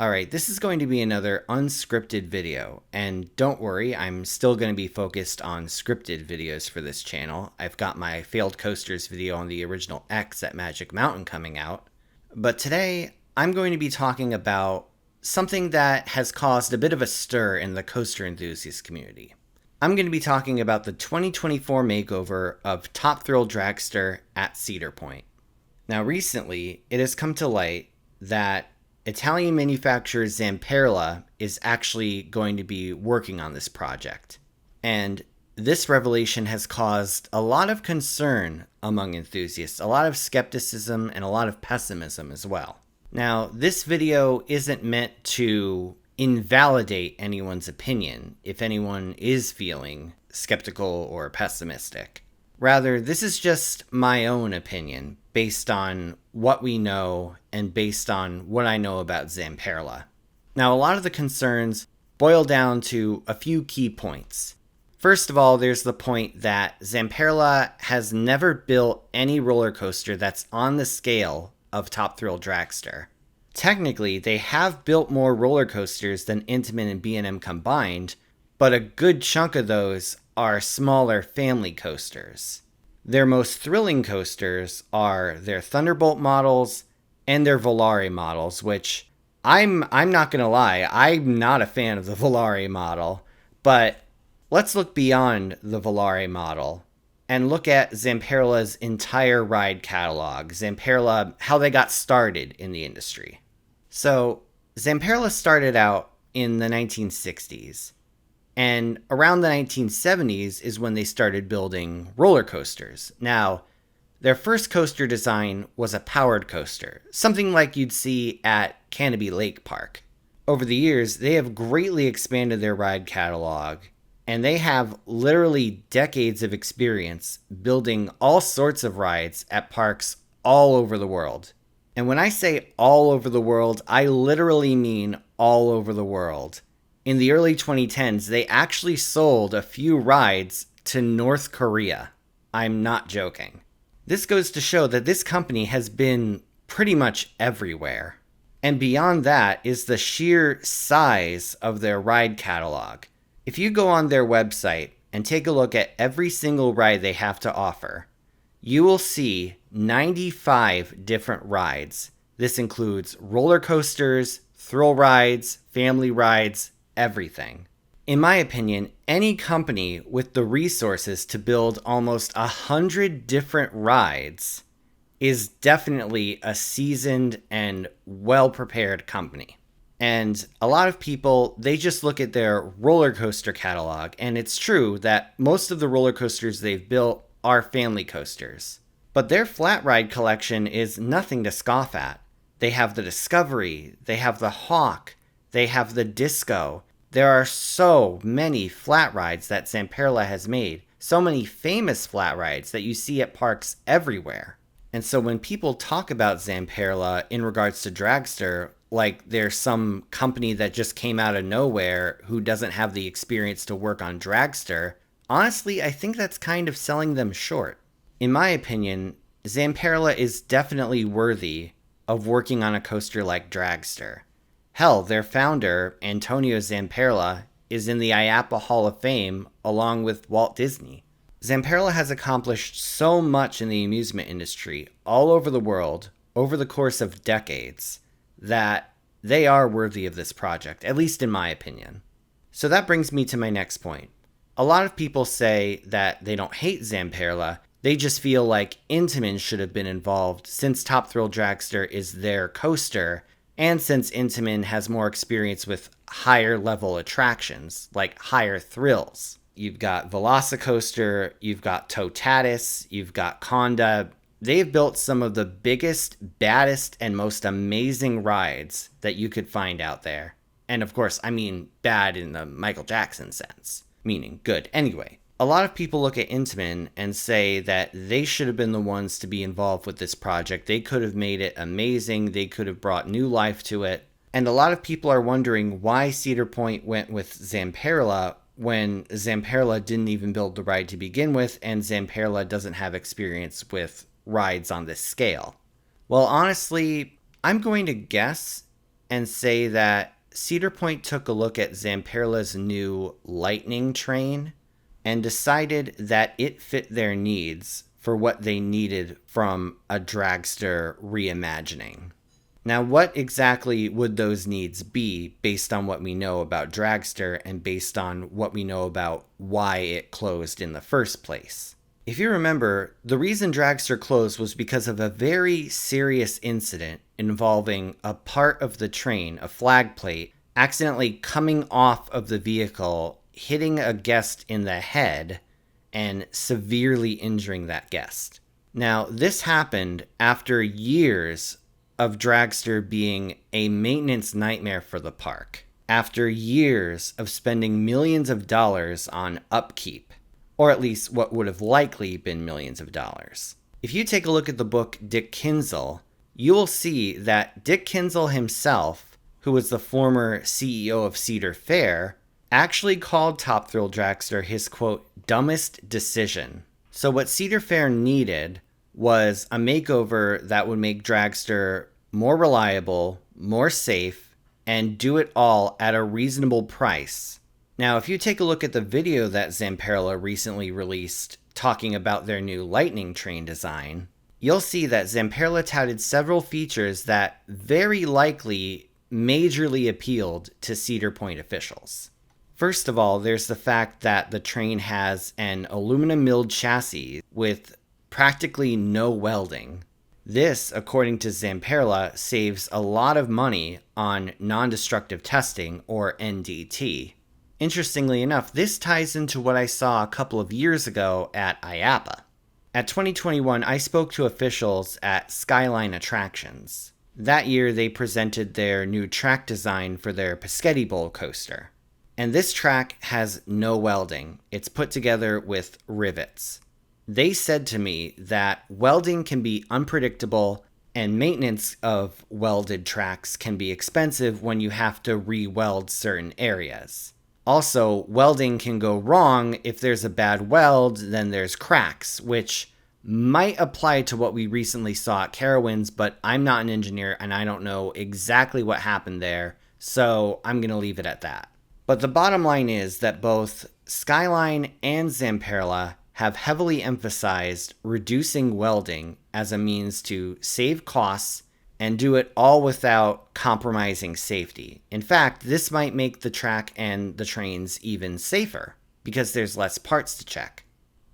Alright, this is going to be another unscripted video, and don't worry, I'm still going to be focused on scripted videos for this channel. I've got my failed coasters video on the original X at Magic Mountain coming out. But today, I'm going to be talking about something that has caused a bit of a stir in the coaster enthusiast community. I'm going to be talking about the 2024 makeover of Top Thrill Dragster at Cedar Point. Now recently, it has come to light that Italian manufacturer Zamperla is actually going to be working on this project. And this revelation has caused a lot of concern among enthusiasts, a lot of skepticism, and a lot of pessimism as well. Now, this video isn't meant to invalidate anyone's opinion if anyone is feeling skeptical or pessimistic. Rather, this is just my own opinion based on what we know and based on what I know about Zamperla. Now, a lot of the concerns boil down to a few key points. First of all, there's the point that Zamperla has never built any roller coaster that's on the scale of Top Thrill Dragster. Technically, they have built more roller coasters than Intamin and B&M combined, but a good chunk of those are smaller family coasters. Their most thrilling coasters are their Thunderbolt models and their Volare models, which I'm not going to lie, I'm not a fan of the Volare model, but let's look beyond the Volare model and look at Zamperla's entire ride catalog. Zamperla, how they got started in the industry. So, Zamperla started out in the 1960s. And around the 1970s is when they started building roller coasters. Now, their first coaster design was a powered coaster, something like you'd see at Canopy Lake Park. Over the years, they have greatly expanded their ride catalog, and they have literally decades of experience building all sorts of rides at parks all over the world. And when I say all over the world, I literally mean all over the world. In the early 2010s, they actually sold a few rides to North Korea. I'm not joking. This goes to show that this company has been pretty much everywhere. And beyond that is the sheer size of their ride catalog. If you go on their website and take a look at every single ride they have to offer, you will see 95 different rides. This includes roller coasters, thrill rides, family rides, everything. In my opinion, any company with the resources to build almost 100 different rides is definitely a seasoned and well-prepared company. And a lot of people, they just look at their roller coaster catalog, and it's true that most of the roller coasters they've built are family coasters. But their flat ride collection is nothing to scoff at. They have the Discovery, they have the Hawk, they have the Disco. There are so many flat rides that Zamperla has made. So many famous flat rides that you see at parks everywhere. And so when people talk about Zamperla in regards to Dragster, like there's some company that just came out of nowhere who doesn't have the experience to work on Dragster, honestly, I think that's kind of selling them short. In my opinion, Zamperla is definitely worthy of working on a coaster like Dragster. Hell, their founder, Antonio Zamperla, is in the IAAPA Hall of Fame along with Walt Disney. Zamperla has accomplished so much in the amusement industry all over the world over the course of decades that they are worthy of this project, at least in my opinion. So that brings me to my next point. A lot of people say that they don't hate Zamperla, they just feel like Intamin should have been involved since Top Thrill Dragster is their coaster, and since Intamin has more experience with higher level attractions, like higher thrills. You've got Velocicoaster, you've got Totatis, you've got Conda. They've built some of the biggest, baddest, and most amazing rides that you could find out there. And of course, I mean bad in the Michael Jackson sense, meaning good. Anyway, a lot of people look at Intamin and say that they should have been the ones to be involved with this project. They could have made it amazing. They could have brought new life to it. And a lot of people are wondering why Cedar Point went with Zamperla when Zamperla didn't even build the ride to begin with, and Zamperla doesn't have experience with rides on this scale. Well, honestly, I'm going to guess and say that Cedar Point took a look at Zamperla's new lightning train and decided that it fit their needs for what they needed from a dragster reimagining. Now, what exactly would those needs be based on what we know about dragster and based on what we know about why it closed in the first place? If you remember, the reason dragster closed was because of a very serious incident involving a part of the train, a flag plate, accidentally coming off of the vehicle, hitting a guest in the head, and severely injuring that guest. Now, this happened after years of dragster being a maintenance nightmare for the park, after years of spending millions of dollars on upkeep, or at least what would have likely been millions of dollars. If you take a look at the book Dick Kinzel, you will see that Dick Kinzel himself, who was the former CEO of Cedar Fair, actually called Top Thrill Dragster his, quote, dumbest decision. So what Cedar Fair needed was a makeover that would make dragster more reliable, more safe, and do it all at a reasonable price. Now, if you take a look at the video that Zamperla recently released talking about their new lightning train design, you'll see that Zamperla touted several features that very likely majorly appealed to Cedar Point officials. First of all, there's the fact that the train has an aluminum milled chassis with practically no welding. This, according to Zamperla, saves a lot of money on non-destructive testing, or NDT. Interestingly enough, this ties into what I saw a couple of years ago at IAAPA. At 2021, I spoke to officials at Skyline Attractions. That year, they presented their new track design for their Pescetti Bowl coaster. And this track has no welding. It's put together with rivets. They said to me that welding can be unpredictable and maintenance of welded tracks can be expensive when you have to re-weld certain areas. Also, welding can go wrong. If there's a bad weld, then there's cracks, which might apply to what we recently saw at Carowinds, but I'm not an engineer and I don't know exactly what happened there, so I'm going to leave it at that. But the bottom line is that both Skyline and Zamperla have heavily emphasized reducing welding as a means to save costs and do it all without compromising safety. In fact, this might make the track and the trains even safer because there's less parts to check.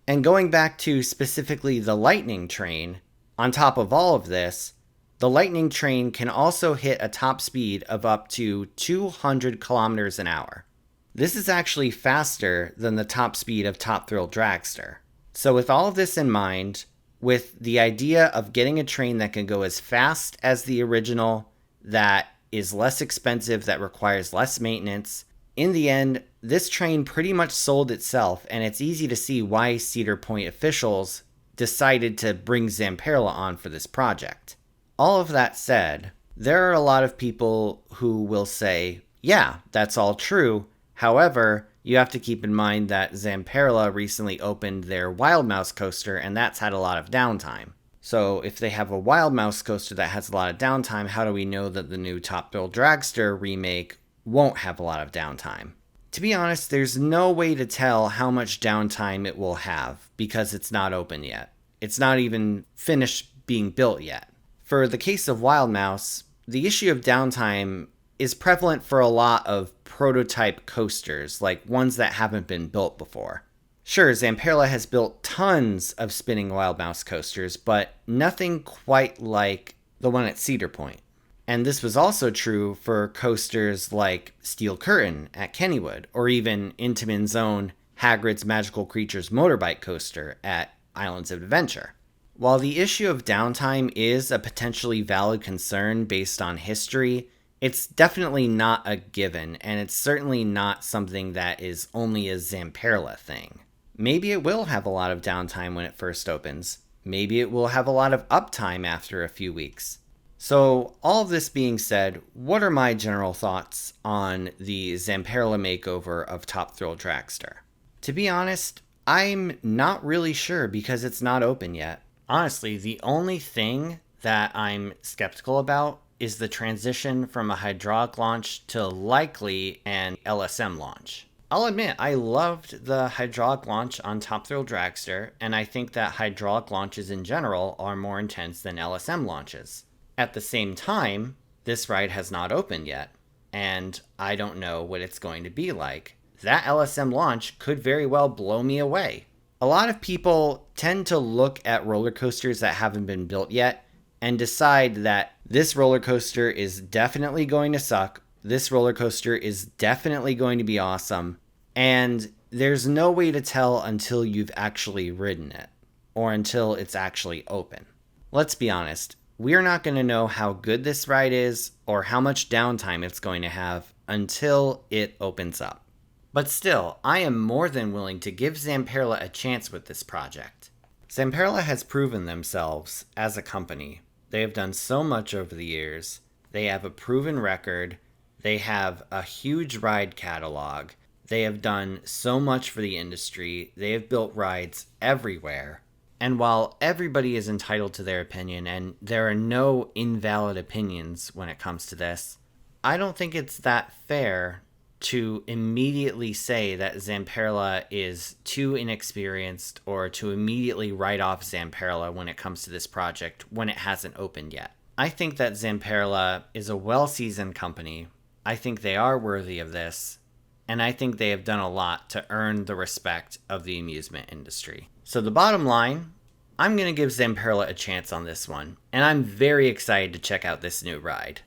And going back to specifically the lightning train, on top of all of this, the lightning train can also hit a top speed of up to 200 kilometers an hour. This is actually faster than the top speed of Top Thrill Dragster. So with all of this in mind, with the idea of getting a train that can go as fast as the original, that is less expensive, that requires less maintenance, in the end, this train pretty much sold itself, and it's easy to see why Cedar Point officials decided to bring Zamperla on for this project. All of that said, there are a lot of people who will say, yeah, that's all true. However, you have to keep in mind that Zamperla recently opened their Wild Mouse coaster, and that's had a lot of downtime. So if they have a Wild Mouse coaster that has a lot of downtime, how do we know that the new Top Thrill Dragster remake won't have a lot of downtime? To be honest, there's no way to tell how much downtime it will have because it's not open yet. It's not even finished being built yet. For the case of Wild Mouse, the issue of downtime is prevalent for a lot of prototype coasters, like ones that haven't been built before. Sure, Zamperla has built tons of spinning Wild Mouse coasters, but nothing quite like the one at Cedar Point. And this was also true for coasters like Steel Curtain at Kennywood, or even Intamin's own Hagrid's Magical Creatures motorbike coaster at Islands of Adventure. While the issue of downtime is a potentially valid concern based on history, it's definitely not a given, and it's certainly not something that is only a Zamperla thing. Maybe it will have a lot of downtime when it first opens. Maybe it will have a lot of uptime after a few weeks. So, all of this being said, what are my general thoughts on the Zamperla makeover of Top Thrill Dragster? To be honest, I'm not really sure because it's not open yet. Honestly, the only thing that I'm skeptical about is the transition from a hydraulic launch to likely an LSM launch. I'll admit, I loved the hydraulic launch on Top Thrill Dragster, and I think that hydraulic launches in general are more intense than LSM launches. At the same time, this ride has not opened yet, and I don't know what it's going to be like. That LSM launch could very well blow me away. A lot of people tend to look at roller coasters that haven't been built yet and decide that this roller coaster is definitely going to suck, this roller coaster is definitely going to be awesome, and there's no way to tell until you've actually ridden it, or until it's actually open. Let's be honest, we're not going to know how good this ride is or how much downtime it's going to have until it opens up. But still, I am more than willing to give Zamperla a chance with this project. Zamperla has proven themselves as a company. They have done so much over the years. They have a proven record. They have a huge ride catalog. They have done so much for the industry. They have built rides everywhere. And while everybody is entitled to their opinion, and there are no invalid opinions when it comes to this, I don't think it's that fair to immediately say that Zamperla is too inexperienced or to immediately write off Zamperla when it comes to this project when it hasn't opened yet. I think that Zamperla is a well-seasoned company. I think they are worthy of this, and I think they have done a lot to earn the respect of the amusement industry. So the bottom line, I'm going to give Zamperla a chance on this one, and I'm very excited to check out this new ride.